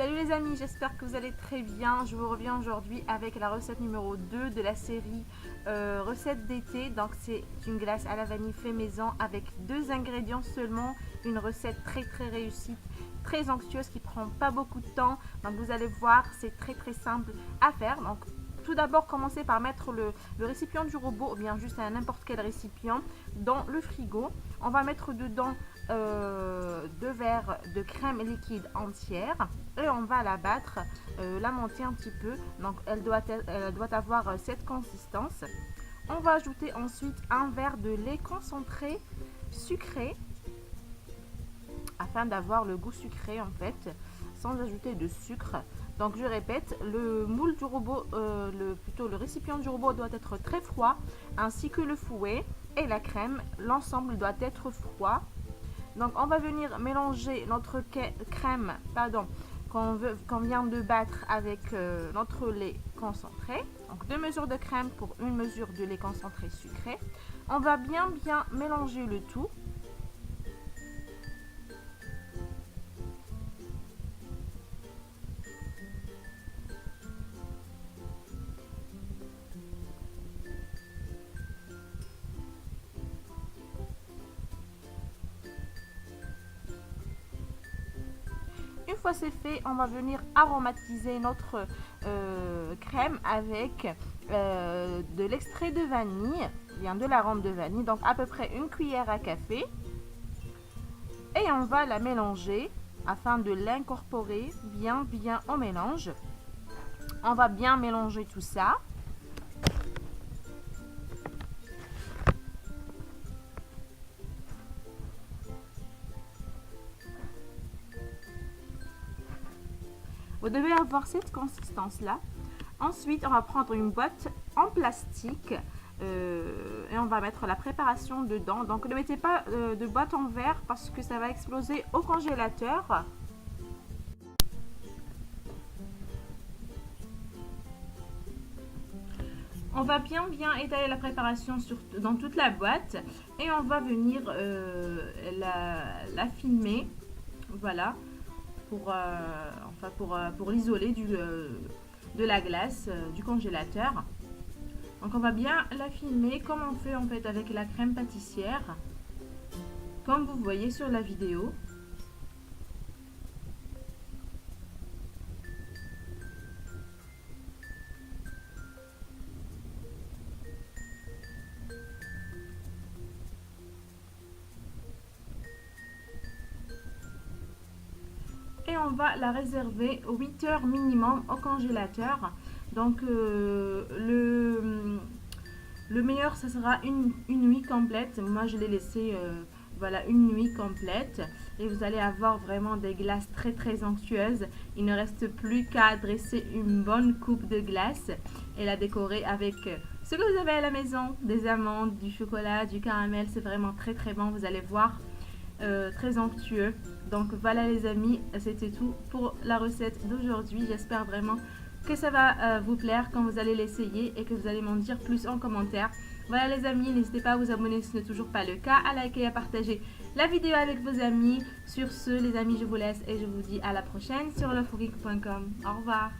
Salut les amis, j'espère que vous allez très bien. Je vous reviens aujourd'hui avec la recette numéro 2 de la série recette d'été. Donc c'est une glace à la vanille fait maison avec 2 ingrédients seulement. Une recette très réussie, très onctueuse qui prend pas beaucoup de temps. Donc vous allez voir, c'est très simple à faire. Donc tout d'abord, commencez par mettre le récipient du robot ou bien juste n'importe quel récipient dans le frigo. On va mettre dedans 2 verres de crème liquide entière et on va la battre, la monter un petit peu. Donc elle doit avoir cette consistance. On va ajouter ensuite un verre de lait concentré sucré afin d'avoir le goût sucré en fait, sans ajouter de sucre. Donc je répète, le moule du robot, le récipient du robot doit être très froid, ainsi que le fouet et la crème. L'ensemble doit être froid. Donc on va venir mélanger notre crème, qu'on vient de battre avec notre lait concentré. Donc 2 mesures de crème pour 1 mesure de lait concentré sucré. On va bien mélanger le tout. Une fois c'est fait, on va venir aromatiser notre crème avec de l'extrait de vanille, bien de l'arôme de vanille, donc à peu près 1 cuillère à café. Et on va la mélanger afin de l'incorporer bien au mélange. On va bien mélanger tout ça. Vous devez avoir cette consistance-là. Ensuite, on va prendre une boîte en plastique et on va mettre la préparation dedans. Donc, ne mettez pas de boîte en verre parce que ça va exploser au congélateur. On va bien étaler la préparation dans toute la boîte et on va venir la filmer. Voilà. Pour l'isoler de la glace du congélateur. Donc on va bien la filmer comme on fait en fait avec la crème pâtissière, comme vous voyez sur la vidéo. Et on va la réserver 8 heures minimum au congélateur. Donc le meilleur, ça sera une nuit complète. Moi je l'ai laissé voilà, une nuit complète et vous allez avoir vraiment des glaces très onctueuses. Il ne reste plus qu'à dresser une bonne coupe de glace et la décorer avec ce que vous avez à la maison, des amandes, du chocolat, du caramel. C'est vraiment très bon, vous allez voir. Très onctueux. Donc voilà les amis, c'était tout pour la recette d'aujourd'hui. J'espère vraiment que ça va vous plaire quand vous allez l'essayer et que vous allez m'en dire plus en commentaire. Voilà les amis, n'hésitez pas à vous abonner si ce n'est toujours pas le cas, à liker et à partager la vidéo avec vos amis. Sur ce les amis, je vous laisse et je vous dis à la prochaine sur lefourgeek.com. Au revoir.